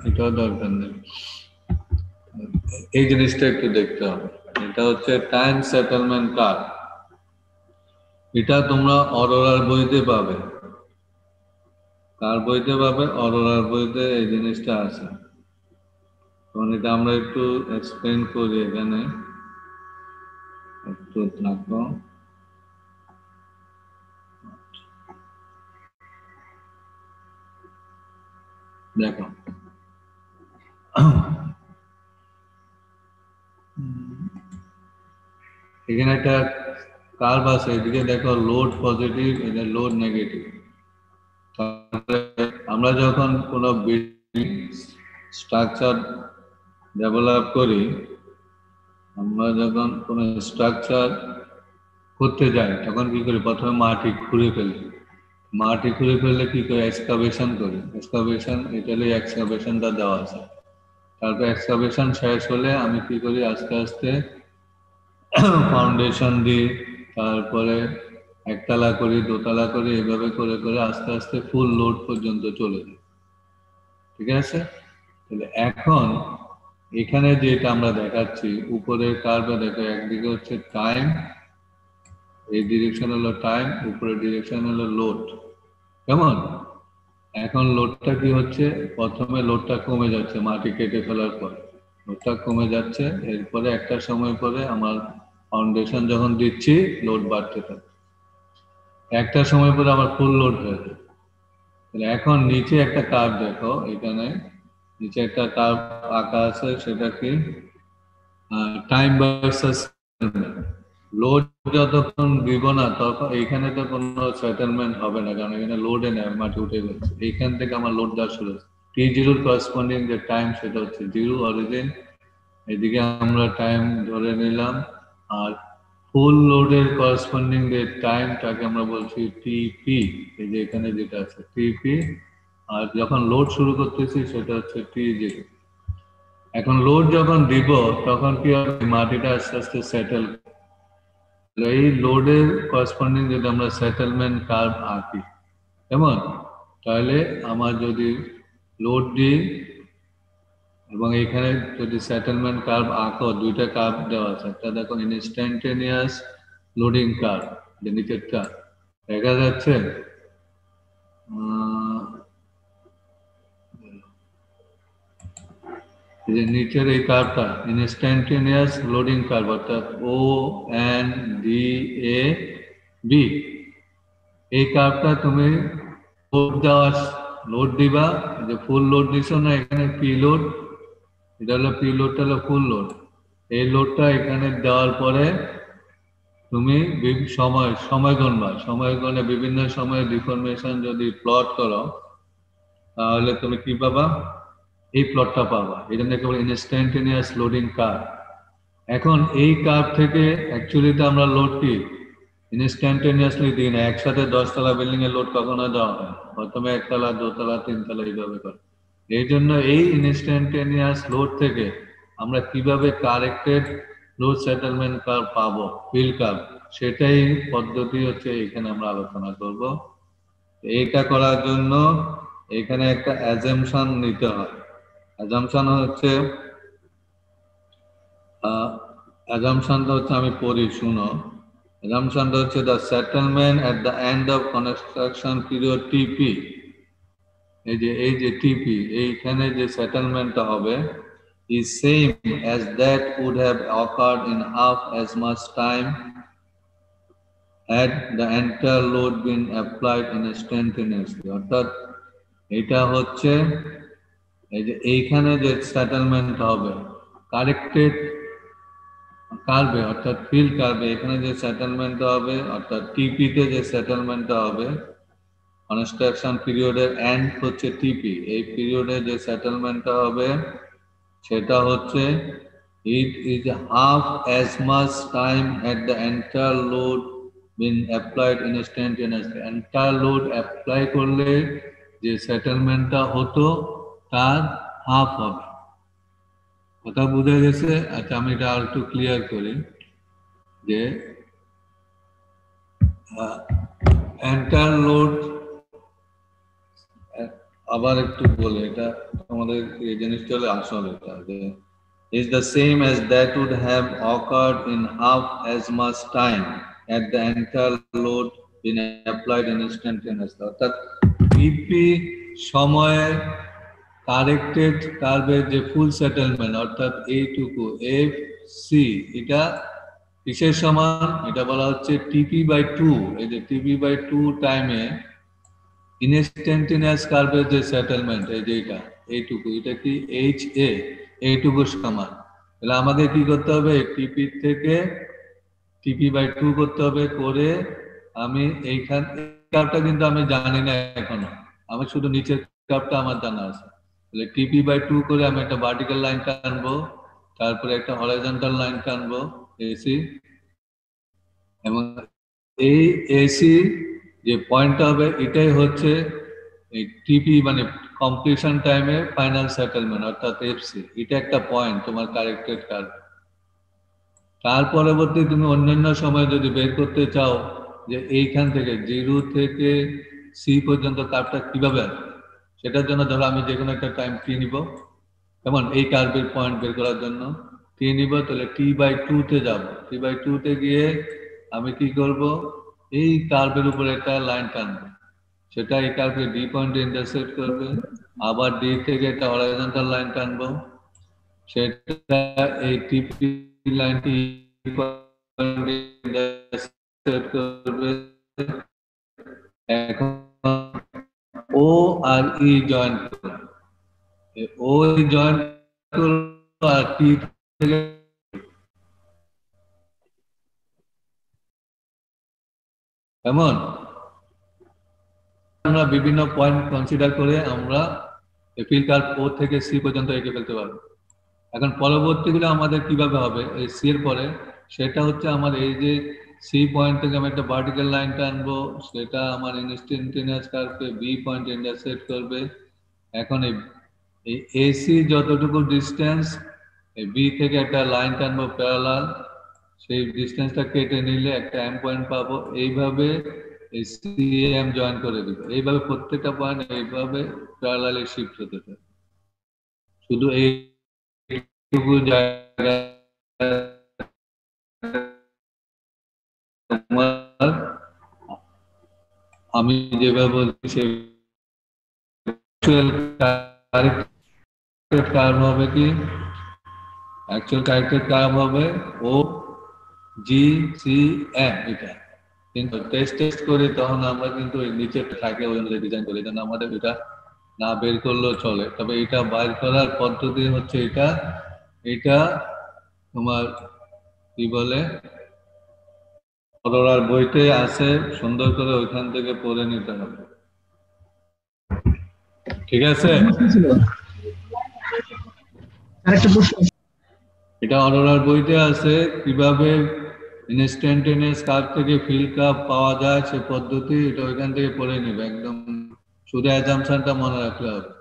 এটাও দরকার নেই। এই জিনিসটা একটু দেখতে হবে। এটা হচ্ছে টাইম সেটেলমেন্ট কার্ভ। এটা তোমরা অরোরার বইতে পাবে, কার বইতে পাবে, অরোরার বইতে এই জিনিসটা আছে। তখন এটা আমরা একটু এক্সপ্লেন করি, এখানে একটু থাকো। দেখো, এখানে একটা কার্ভ আছে, এদিকে দেখো লোড পজিটিভ, এটা লোড নেগেটিভ। আমরা যখন কোনো বিল্ডিং স্ট্রাকচার ডেভেলপ করি, আমরা যখন কোনো স্ট্রাকচার করতে যাই, তখন কি করি, প্রথমে মাটি খুঁড়ে ফেলি। মাটি খুঁড়ে ফেললে কি করে, এক্সকাভেশন করি। এক্সকাভেশন, ইটালি এক্সকাভেশনটা দেওয়া আছে। তারপর এক্সকাভেশন শেষ হলে আমি কি করি, আস্তে আস্তে ফাউন্ডেশন দিই, তারপরে একতলা করি, দোতলা করি, এভাবে করে করে আস্তে আস্তে ফুল লোড পর্যন্ত চলে যায়। ঠিক আছে, তাহলে এখন এখানে যেটা আমরা দেখাচ্ছি, উপরের কার্ভে দেখো, একদিকে হচ্ছে টাইম এই ডিরেকশন হলো টাইম, উপরে ডিরেকশন হলো লোড। কেমন? এখন লোডটা কি হচ্ছে, প্রথমে লোডটা কমে যাচ্ছে মাটি কেটে ফেলার পর, লোডটা কমে যাচ্ছে, এরপরে একটা সময় পরে আমার ফাউন্ডেশন যখন দিচ্ছি লোড বাড়তে থাকে, একটা সময় পরে আমার ফুল লোড হয়ে যায়। তাহলে এখন নিচে একটা কার্ভ দেখো, এখানে নিচে একটা কার্ভ আঁকা আছে, সেটা কি টাইম ভার্সাস লোড। যতক্ষণ দিব না তখন এইখানে তো কোনো সেটেলমেন্ট হবে না, কারণ এখানে লোডে নেই, মাটি উঠে গেছে, এইখান থেকে আমার লোড দেওয়া শুরু হচ্ছে। T0 করসপন্ডিং যে টাইম সেটা হচ্ছে 0 অরিজিন, এদিকে আমরা টাইম ধরে নিলাম, আর ফুল লোডের করসপন্ডিং যে টাইমটাকে আমরা বলছি টিপি, এই যে এখানে যেটা আছে টিপি, আর যখন লোড শুরু করতেছি সেটা হচ্ছে T0। এখন লোড যখন দিব তখন কি হবে, মাটিটা আস্তে আস্তে সেটেল। এই লোডের করসপন্ডিং যদি আমরা সেটেলমেন্ট কার্ভ আঁকি, কেমন? তাহলে আমার যদি লোড দিই এবং এখানে যদি সেটেলমেন্ট কার্ভ আঁকো, দুইটা কার্ভ দেওয়া আছে, একটা দেখো ইনস্ট্যান্টেনিয়াস লোডিং কার্ভ, যে নিচেরটা দেখা যাচ্ছে, যে নিচের এই কার্ভটা ইনস্ট্যান্টেনিয়াস লোডিং কার্ভ, অর্থাৎ ONDAB, এই কার্ভটা তুমি লোড দিবা, যে ফুল লোড দিছো না এখানে পি লোড, এটা হলো পি লোডটা হলো ফুল লোড, এই লোডটা এখানে দেওয়ার পরে তুমি সময় গণবা, সময় গণে বিভিন্ন সময়ের ডিফরমেশন যদি প্লট করো তাহলে তুমি কি পাবা, এই প্লটটা পাবা, এই জন্য কেবল ইনস্ট্যান্টেনিয়াস লোডিং কার্ভ। এখন এই কার্ভ থেকে অ্যাকচুয়ালি তো আমরা লোড কি ইনস্ট্যান্টেনিয়াসলি দিই না, একসাথে 10 তলা বিল্ডিং এর লোড কখনো দেওয়া হয়, প্রথমে 1 তলা 2 তলা 3 তলা এইভাবে করে। এই জন্য এই ইনস্ট্যান্টেনিয়াস লোড থেকে আমরা কিভাবে কারেক্টেড লোড সেটেলমেন্ট কার্ভ পাবো, ফিল কার্ভ, সেটাই পদ্ধতি হচ্ছে এখানে আমরা আলোচনা করব। এইটা করার জন্য এখানে একটা অ্যাজাম্পশন নিতে হয়। অ্যাজাম্পশন হচ্ছে আমি পড়ি, শুনো। অ্যাজাম্পশনটা হচ্ছে the settlement at the end of construction period টিপি, এই যে টিপি, এইখানে যে সেটেলমেন্টটা হবে is same as that would have occurred in half as much time had the entire load been applied instantaneously। অর্থাৎ এটা হচ্ছে এই যে এইখানে যে সেটেলমেন্ট হবে কারেক্টেড কার্ভে, অর্থাৎ ফিল কার্ভে, এখানে যে সেটেলমেন্টটা হবে, অর্থাৎ টিপিতে যে সেটেলমেন্টটা হবে, কনস্ট্রাকশন পিরিয়ডের এন্ড হচ্ছে টিপি, এই পিরিয়ডে যে সেটেলমেন্টটা হবে সেটা হচ্ছে it is half as much time had the entire load been applied instantaneously। entire load apply করলে যে সেটেলমেন্টটা হতো তার হাফ হবে। কথা বুঝা গেছে? আচ্ছা, আমি এটা আর একটু ক্লিয়ার করি, যে entire load, আবার একটু বলে, এটা আমাদের এই জিনিসটা হলে আসল, এটা যে is the same as that would have occurred in half as much time at the entire load been applied instantaneously। অর্থাৎ টিপি সময়ে কারেক্টেড কার্ভের যে ফুল সেটেলমেন্ট, অর্থাৎ এইটুকু এফ সি, এটা কিসের সমান, এটা বলা হচ্ছে টিপি বাই 2। এই যে টিপি বাই 2 টাইমে ইনস্ট্যান্টেনিয়াস কার্ভের যে সেটেলমেন্ট, এই যে এইটুকু, এটা কি এইচ এ, এইটুকুর সমান। তাহলে আমাদের কি করতে হবে, টিপি থেকে টিপি বাই 2 করতে হবে, করে আমি এইখান কার্ভটা কিন্তু আমি জানি না এখনো, আমি শুধু নিচের কার্ভটা আমার জানা আছে। তাহলে টিপি বাই 2 করে আমি একটা ভার্টিক্যাল লাইন টানবো, তারপরে একটা হরাইজন্টাল লাইন টানবো এসি, এবং এই এসি যে পয়েন্টটা হবে এটাই হচ্ছে এই টিপি, মানে কমপ্লিশন টাইমে ফাইনাল সেটেলমেন্ট, অর্থাৎ এফসি। এটা একটা পয়েন্ট তোমার কারেক্টেড কার্ভ। তার পরবর্তী তুমি অন্যান্য সময় যদি বের করতে চাও যে এইখান থেকে 0 থেকে সি পর্যন্ত কার্ভটা কিভাবে আসবে, সেটার জন্য ধরো আমি যে কোনো একটা টাইম টি নিব, যেমন এই কার্ভের পয়েন্ট বের করার জন্য টি নিব, তাহলে টি বাই 2 তে যাবো, টি বাই 2 তে গিয়ে আমি কি করব, এই কার্ভের উপরে একটা লাইন টানবো, সেটা এই কার্ভে ডি পয়েন্টে ইন্টারসেক্ট করবে, আবার ডি থেকে একটা হরাইজন্টাল লাইন টানবো, সেটা এই টিপি লাইনটি ইন্টারসেক্ট করবে। এখন ও আর ই জয়েন করবে, ও জয়েন করলো আর টি থেকে এমন আমরা বিভিন্ন পয়েন্ট কনসিডার করে আমরা ফিল্ড কার্ভ ও থেকে সি পর্যন্ত এঁকে ফেলতে পারবো। এখন পরবর্তীগুলো আমাদের কিভাবে হবে এই সি এর পরে, সেটা হচ্ছে আমার এই যে সি পয়েন্ট থেকে আমি একটা ভার্টিক্যাল লাইন টানবো, সেটা আমার ইনস্ট্যান্টেনিয়াস কার্ভকে বি পয়েন্ট ইন্টারসেক্ট করবে। এখন এই এসি যতটুকু ডিস্টেন্স, এই বি থেকে একটা লাইন টানবো প্যারালাল, সেই ডিস্টেন্সটা কেটে নিলে একটা এম পয়েন্ট পাবো। এইভাবে এই সি এম জয়েন করে দিব, এইভাবে প্রত্যেকটা পয়েন্ট এইভাবে প্যারালালি শিফট হতে থাকে। শুধু এইটুকু জায়গা আমি যেভাবে বলছি সেই কার্ভ হবে কি, অ্যাকচুয়াল কারেক্টেড কার্ভ হবে ও জি সি এম। এটা কিন্তু টেস্ট করি তখন আমরা কিন্তু নিচে থাকে ওই অনুযায়ী ডিজাইন করি, যেন আমাদের এটা না বের করলেও চলে। তবে এটা বাইর করার পদ্ধতি হচ্ছে এটা তোমার কি বলে অরোরার বইতে আছে, সুন্দর করে ওইখান থেকে পড়ে নিতে হবে, ঠিক আছে? এটা অরোরার বইতে আছে, কিভাবে ইনস্ট্যান্টেনিয়াস কার্ভ থেকে ফিল্ড কার্ভ পাওয়া যায় সে পদ্ধতি, এটা ওইখান থেকে পড়ে নিবে। একদম শুধু অ্যাজাম্পশনটা মনে রাখলে হবে।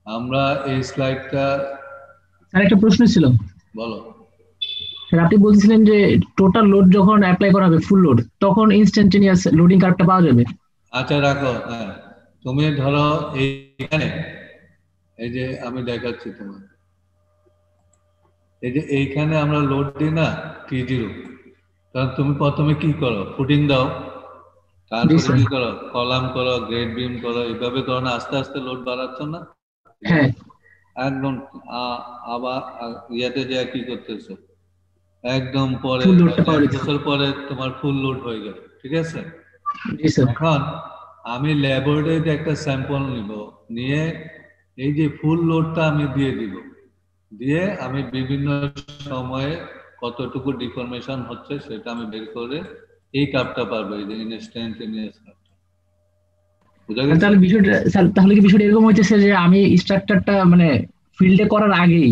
আমরা এই স্লাইডটা, স্যার একটা প্রশ্ন ছিল। বলো স্যার আপনি বলছিলেন যে টোটাল লোড যখন অ্যাপ্লাই করা হবে ফুল লোড, তখন ইনস্ট্যান্টেনিয়াস লোডিং কার্ভটা পাওয়া যাবে। আচ্ছা রাখো, হ্যাঁ তুমি ধরো এইখানে, এই যে আমি দেখাচ্ছি তোমার, এই যে এইখানে আমরা লোড দিই না T0, তখন তুমি প্রথমে কি করো, ফুটিং দাও, তারপরে কি করো, কলাম করো, গ্রেড বিম করো, এইভাবে করো না, আস্তে আস্তে লোড বাড়াচ্ছ না? হ্যাঁ একদম আবার ইয়াতে যা কি করতেছো, একদম পরে বছর পরে তোমার ফুল লোড হয়ে গেল, ঠিক আছে? এখন আমি ল্যাবরেটরিতে একটা স্যাম্পল নিব, নিয়ে এই যে ফুল লোডটা আমি দিয়ে দিব, দিয়ে আমি বিভিন্ন সময়ে কতটুকু ডিফরমেশন হচ্ছে সেটা আমি বের করে এই কাপটা পারবো, এই যে ইনস্ট্যান্টেনিয়াস কাপটা। বুঝা গেছে? তাহলে বিষয়টা স্যার, তাহলে কি বিষয়টা এরকম হইতেছে যে আমি স্ট্রাকচারটা মানে ফিল্ডে করার আগেই,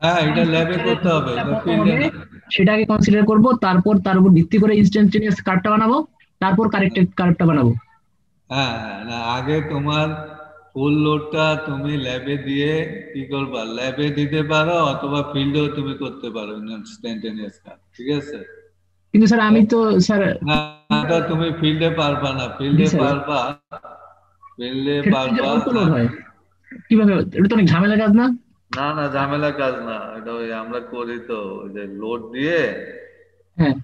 হ্যাঁ এটা ল্যাবে করতে হবে, ফিল্ডে না, সেটাকে কনসিডার করব, তারপর তার উপর ভিত্তি করে ইনস্ট্যান্টেনিয়াস কার্ভটা বানাবো, তারপর কারেক্টেড কার্ভটা বানাবো। হ্যাঁ হ্যাঁ না, আগে তোমার ফুল লোডটা তুমি ল্যাবে দিয়ে কি করবা, ল্যাবে দিতে পারো অথবা ফিল্ডেও তুমি করতে পারো ইনস্ট্যান্টেনিয়াস কার্ভ, ঠিক আছে? কিন্তু স্যার আমি তো স্যার না, তুমি ফিল্ডে পারবা না, ফিল্ডে পারবা, ফিল্ডে পারবা কিভাবে, এটা তো অনেক ঝামেলার কাজ না? না না ঝামেলা কাজ না, এটা ওই আমরা করি তো, ওই যে লোড দিয়ে, হ্যাঁ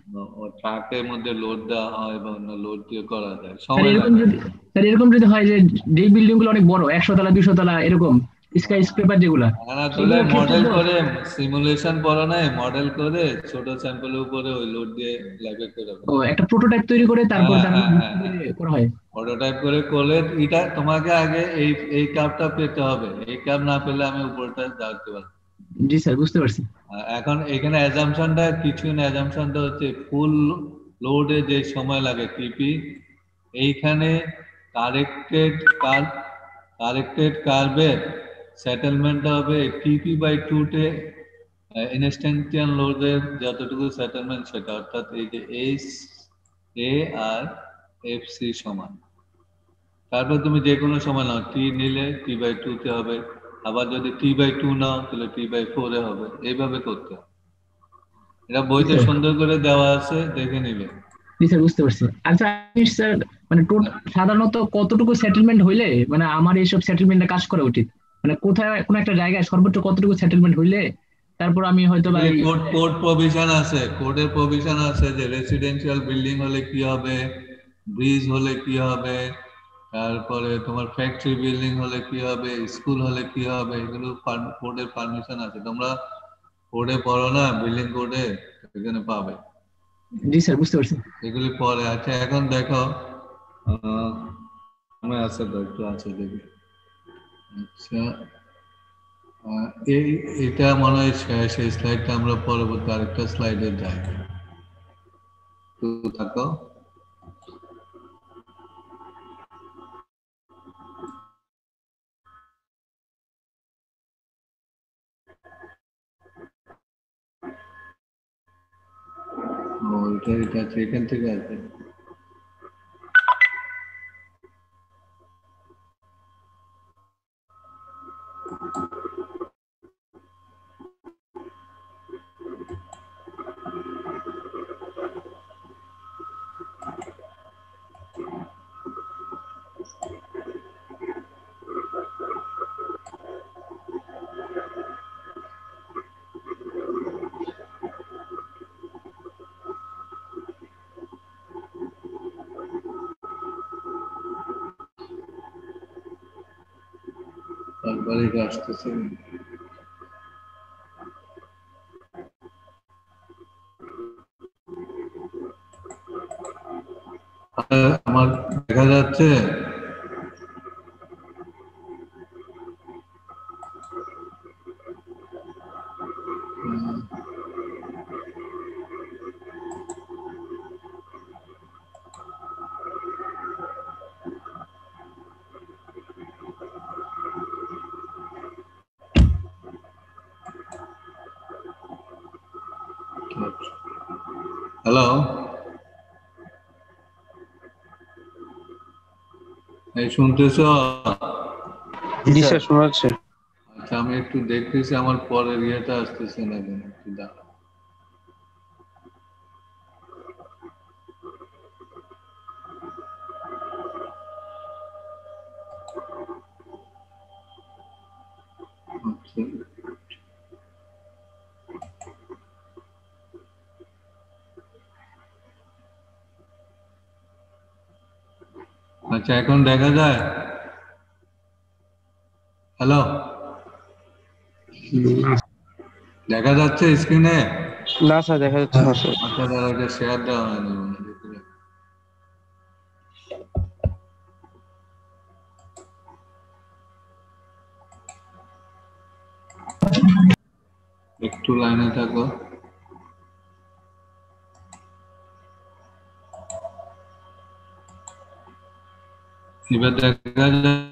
ও ট্রাকের মধ্যে লোড দেওয়া হয় এবং লোড দিয়ে করা যায়, সময় লাগে। স্যার এরকম যদি হয় যে যে বিল্ডিং গুলো অনেক বড় 100 তলা 200 তলা এরকম স্কাই স্ক্রেপার যেগুলা, না তুলে মডেল করে সিমুলেশন করা নাই, মডেল করে ছোট স্যাম্পলের উপরে ওই লোড দিয়ে ল্যাবে করে, ও একটা প্রোটোটাইপ তৈরি করে তারপর করা হয়। প্রোটোটাইপ করে করলে এটা তোমাকে আগে এই কাপটা পেতে হবে, এই কাপ না পেলে আমি উপরটা যাতে পারবো। জি স্যার বুঝতে পারছি। এখন এখানে অ্যাজাম্পশনটা কিছু না, অ্যাজাম্পশনটা হচ্ছে ফুল লোডে যে সময় লাগে টিপি, এইখানে কারেক্টেড কার্ভের সেটেলমেন্টটা হবে TP/2 তে ইনস্ট্যান্টিয়ান লোডের যতটুকু সেটেলমেন্ট সেটা, অর্থাৎ এই যে SA আর FC সমান। তারপর তুমি যে কোনো সময় নাও, T নিলে T/2 তে হবে, আবার যদি T/2 নাও তাহলে T/4 এ হবে, এইভাবে করতে হবে। এটা বইতে সুন্দর করে দেওয়া আছে, দেখে নিবে। জি স্যার বুঝতে পারছি। আচ্ছা স্যার মানে সাধারণত কতটুকু সেটেলমেন্ট হইলে মানে আমার এইসব সেটেলমেন্টে কাজ করা উচিত, মানে কোথায় কোন একটা জায়গায় সর্বোচ্চ কতটুকু সেটেলমেন্ট হইলে তারপর আমি হয়তো বা এই- কোড প্রভিশন আছে, কোডের প্রভিশন আছে যে রেসিডেন্সিয়াল বিল্ডিং হলে কি হবে, ব্রিজ হলে কি হবে, তারপরে তোমার ফ্যাক্টরি বিল্ডিং হলে কি হবে, স্কুল হলে কি হবে, এগুলো কোডের পারমিশন আছে। তোমরা কোডে পড়ো না, বিল্ডিং কোডে, এখানে পাবে। জি স্যার, বুঝতে পারছি। এগুলি পরে। আচ্ছা এখন দেখো, আমি আছে তো একটু আছে দেখি। আচ্ছা এটা মনে হয় শেষ, এই স্লাইডটা আমরা পরবর্তী আরেকটা স্লাইডে যাই। তো থাকো। এটা আছে, এখান থেকে আছে। তারপরে এটা আসতেছে। আমার দেখা যাচ্ছে? হ্যালো, এই শুনতেছ? জি স্যার, শোনা যাচ্ছে। আচ্ছা আমি একটু দেখতেছি আমার পরের ইয়েটা আসতেছে না কেন, একটু দাঁড়াও। আচ্ছা আচ্ছা এখন দেখা যায়? হ্যালো, দেখা যাচ্ছে স্ক্রিনে? না স্যার, দেখা যাচ্ছে না স্যার। আচ্ছা দাঁড়া, এটা শেয়ার দেওয়া হয়নি মনে হয়। একটু লাইনে থাকো। এবার দেখা যায়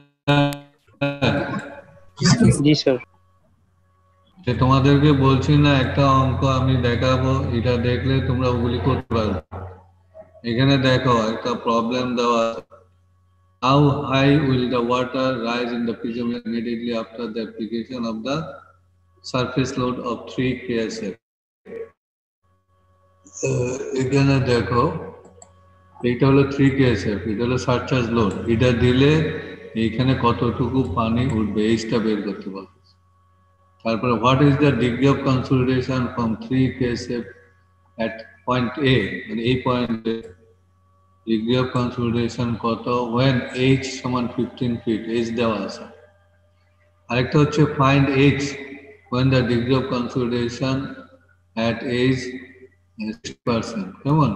জি স্যার। যে তোমাদেরকে বলছি না একটা অঙ্ক আমি দেখাবো, এটা দেখলে তোমরা ওগুলি করতে পারবে। এখানে দেখো একটা প্রবলেম দেওয়া। How high will the water rise in the prism immediately after the application of the surface load of 3 KSF? এখানে দেখো এটা হলো 3 KSF, এটা হলো সারচার্জ লোড। এটা দিলে এইখানে কতটুকু পানি উঠবে এইটা বের করতে পারবে। তারপরে what is the degree of consolidation from 3 KSF at point A, মানে এই পয়েন্টে ডিগ্রি অফ কনসোলিডেশন কত when h সমান 15 ফিট, h দেওয়া আছে। আরেকটা হচ্ছে find h when the degree of consolidation at h is 6%, কেমন?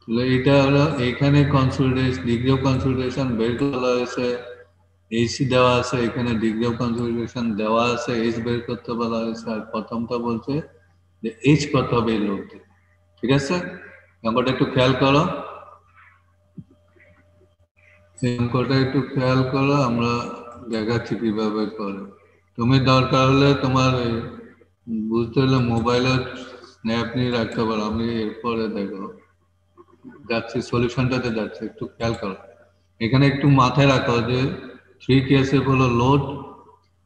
তাহলে এটা হলো এইখানে কনসোলিডেশন, ডিগ্রি অফ কনসোলিডেশন বের করা হয়েছে, h দেওয়া আছে, এখানে ডিগ্রি অফ কনসোলিডেশন দেওয়া আছে, h বের করতে বলা হয়েছে। আর প্রথমটা বলছে যে h কত হবে এই লোড। ঠিক আছে, নাম্বারটা একটু খেয়াল করো, অঙ্কটা একটু খেয়াল করো, আমরা দেখাচ্ছি কিভাবে করে। তুমি দরকার হলে তোমার বুঝতে হলে মোবাইলে স্ন্যাপ নিয়ে রাখতে পারো, আমি এরপরে দেখো যাচ্ছি সলিউশনটাতে যাচ্ছে, একটু খেয়াল করো। এখানে একটু মাথায় রাখো যে 3 KSF হলো লোড,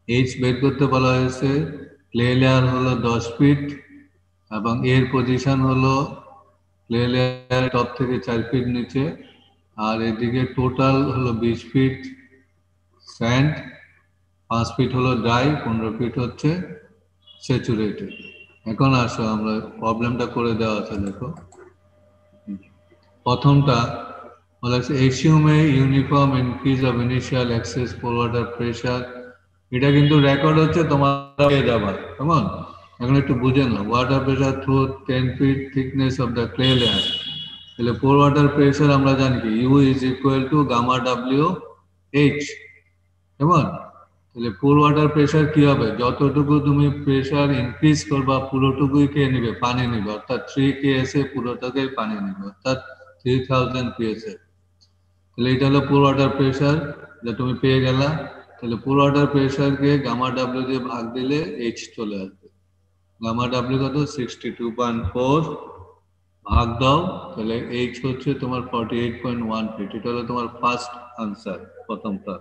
এইচ বের করতে বলা হয়েছে, ক্লে লেয়ার হলো 10 ফিট এবং এর পজিশন হলো ক্লে লেয়ার টপ থেকে 4 ফিট নিচে, আর এদিকে টোটাল হলো 20 ফিট স্যান্ড, 5 ফিট হলো ড্রাই, 15 ফিট হচ্ছে স্যাচুরেটেড। এখন আসো আমরা প্রবলেমটা করে দেওয়া আছে দেখো। প্রথমটা বলা আছে assume a uniform increase of initial excess pore water pressure। এটা কিন্তু রেকর্ড হচ্ছে, তোমার পেয়ে যাবা, কেমন? এখন একটু বুঝে নাও। Water pressure through 10 feet thickness of the clay layer। তাহলে পোর ওয়াটার প্রেশার আমরা জানি কি, U is equal to gamma W H, কেমন? তাহলে পোর ওয়াটার প্রেশার কি হবে, যতটুকু তুমি প্রেশার ইনক্রিজ করবা পুরোটুকুই কে নিবে, পানি নিবে, অর্থাৎ 3 KSA পুরোটাকেই পানি নিবে, অর্থাৎ 3000 PSA। তাহলে এটা হলো পোর ওয়াটার প্রেশার যা তুমি পেয়ে গেলা। তাহলে পোর ওয়াটার প্রেশারকে গামা ডাব্লিউ দিয়ে ভাগ দিলে এইচ চলে আসবে। গামা ডাব্লিউ কত, 62.4 ভাগ দাও, তাহলে এইচ হচ্ছে তোমার 48.1 ফিট। এটা হলো তোমার ফার্স্ট আনসার, প্রথমটা।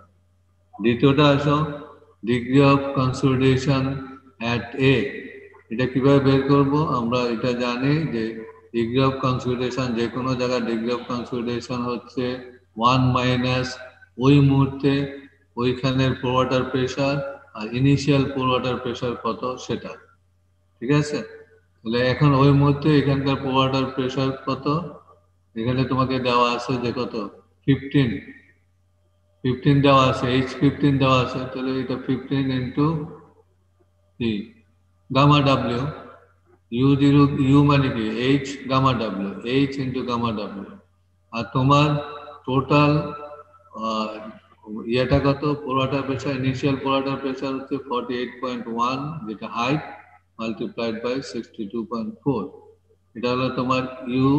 দ্বিতীয়টা আসো, degree of consolidation at a. এটা কিভাবে বের করব, আমরা এটা জানি যে ডিগ্রি অফ কনসোলিডেশন যে কোনো জায়গায় ডিগ্রি অফ কনসোলিডেশন হচ্ছে 1 মাইনাস ওই মুহূর্তে ওইখানের পোর ওয়াটার প্রেশার আর ইনিশিয়াল পোর ওয়াটার প্রেশার কত সেটা, ঠিক আছে? তাহলে এখন ওই মুহূর্তে এখানকার পোর ওয়াটার প্রেশার কত, এখানে তোমাকে দেওয়া আছে যে কত, 15 দেওয়া আছে, H15 দেওয়া আছে। তাহলে এটা 15 into gamma W, U0 you মানে কি H gamma W, H into gamma W. আর তোমার টোটাল ইয়েটা কত, pore water pressure, initial pore water pressure হচ্ছে 48.1, যেটা হাইট মাল্টিপ্লাইড বাই 62.4। এটা হলো তোমার ইউ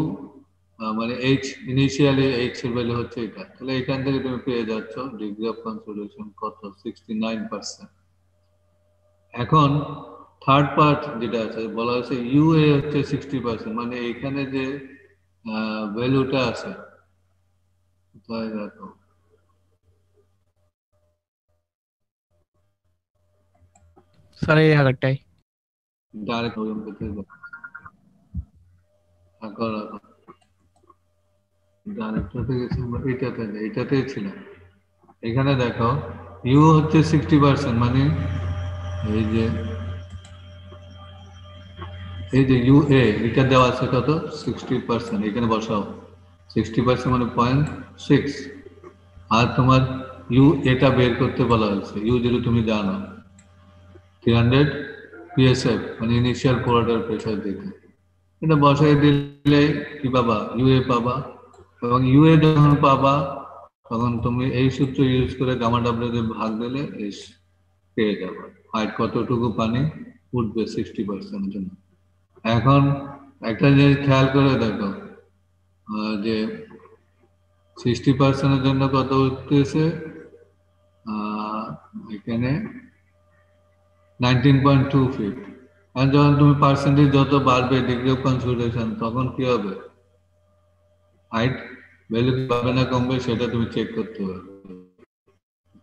মানে এইচ, ইনিশিয়ালি এইচ এর ভ্যালু হচ্ছে এটা। তাহলে এখান থেকে তুমি পেয়ে যাচ্ছ ডিগ্রি অফ কনসোলিডেশন কত, 69%। এখন থার্ড পার্ট যেটা আছে বলা হচ্ছে ইউএ হচ্ছে 60%, মানে এখানে যে ভ্যালুটা আছে কোথায় দেখো, স্যার এই আগেরটাই ডাইরেক্ট এটাতে ছিলাম। এখানে দেখো ইউ হচ্ছে 60%, মানে এই যে ইউ এ এটা দেওয়া আছে কত, 60%, এখানে বসাও 60% মানে 0.6। আর তোমার ইউ এটা বের করতে বলা হয়েছে, ইউ যেটা তুমি জানো 300 PSF, মানে ইনিশিয়াল পোর ওয়াটার প্রেশার দিতে। এটা বসাই দিলে কি পাবা, ইউএ পাবা। এবং ইউএ যখন পাবা তখন তুমি এই সূত্র ইউজ করে গামা ডাব্লিউ দিয়ে ভাগ দিলে পেয়ে যাবে হাইট কতটুকু পানি উঠবে 60% জন্য। এখন একটা জিনিস খেয়াল করে দেখো যে 60% জন্য কত উঠতেছে, এখানে 19.2 ফিট। আর যখন তুমি পার্সেন্টেজ যত বাড়বে ডিগ্রি অফ কনসোলিডেশন, তখন কি হবে, হাইট ভ্যালু পাবে না কমবে, সেটা তুমি চেক করতে হবে।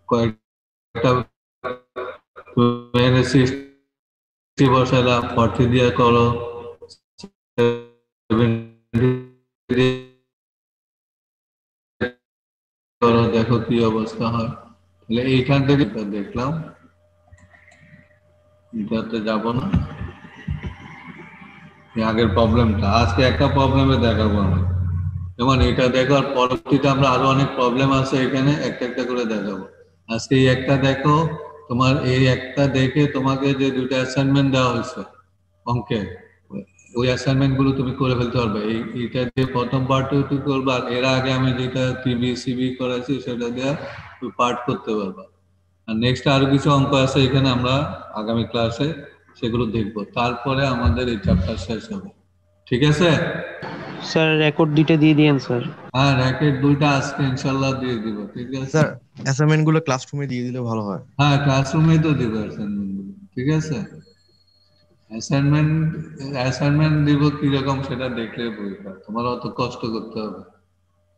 কয়েকটা বসালা 40 দিয়ে করো, 70 করো, দেখো কি অবস্থা হয়। তাহলে এইখান থেকে দেখলাম, এটাতে যাব না, আগের প্রবলেমটা। আজকে একটা প্রবলেমে দেখাবো আমি, যেমন এটা দেখার পরবর্তীতে আমরা আরো অনেক প্রবলেম আছে এখানে একটা একটা করে দেখাবো। আজকে এই একটা দেখো, তোমার এই একটা দেখে তোমাকে যে দুটো অ্যাসাইনমেন্ট দেওয়া হয়েছে অঙ্কের, ওই অ্যাসাইনমেন্ট গুলো তুমি করে ফেলতে পারবে। এইটা দিয়ে প্রথম পার্টও তুমি করবে, আর এর আগে আমি যেটা পিবিসিবি করেছি সেটা দিয়ে তুমি পার্ট করতে পারবা। আর নেক্সট আরো কিছু অঙ্ক আছে এখানে, আমরা আগামী ক্লাসে সেগুলো দেখবো, তারপরে আমাদের এই চ্যাপ্টার শেষ হবে। ঠিক আছে স্যার? রেকর্ড দুইটা দিয়ে দিয়েন স্যার। হ্যাঁ, র্যাকেট দুইটা আজকে ইনশাল্লাহ দিয়ে দিব। ঠিক আছে স্যার, অ্যাসাইনমেন্ট গুলো ক্লাসরুমে দিয়ে দিলে ভালো হয়। হ্যাঁ, ক্লাসরুমেই তো দিব অ্যাসাইনমেন্ট গুলো। ঠিক আছে, অ্যাসাইনমেন্ট দিব কিরকম সেটা দেখলে বুঝবে, তোমার অত কষ্ট করতে হবে।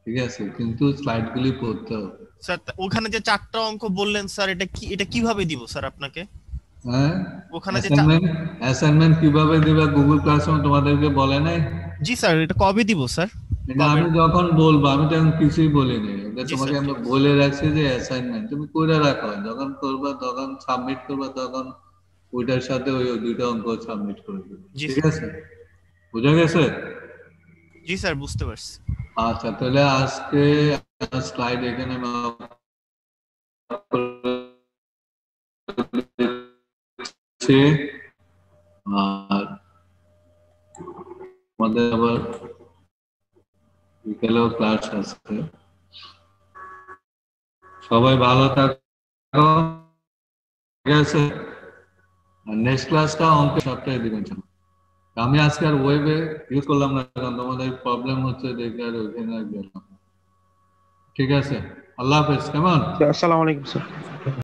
ঠিক আছে, কিন্তু স্লাইড গুলি পড়তে হবে। স্যার ওখানে যে 4টা অঙ্ক বললেন স্যার, এটা কিভাবে দিব স্যার আপনাকে? হ্যাঁ, ওখানে যে অ্যাসাইনমেন্ট কিভাবে দিবা গুগল ক্লাসরুম তোমাদেরকে বলে নাই? জি স্যার, এটা কবে দিব স্যার? এটা আমি যখন বলবো, আমি তো এখন কিছুই বলিনি, এটা তোমাকে আমরা বলে রাখছি যে অ্যাসাইনমেন্ট তুমি করে রাখো, যখন করবা তখন সাবমিট করবা তখন ওইটার সাথে ওই দুইটা অঙ্ক সাবমিট করে দেবেন, জি ঠিক আছে? বুঝা গেছে? জি স্যার, বুঝতে পারছি। আচ্ছা, তাহলে আজকে স্লাইড এখানে আর আমাদের আবার বিকেলেও ক্লাস আছে। সবাই ভালো থাকো, ঠিক আছে? নেক্সট ক্লাসটা অঙ্কের সপ্তাহে দিবেন। আমি আজকে আর ওয়েবে ইউজ করলাম না, কারণ তোমাদের প্রবলেম হচ্ছে দেখে আর ওইখানে আর গেলাম। ঠিক আছে, আল্লাহ হাফেজ। কেমন? আসসালামু আলাইকুম স্যার।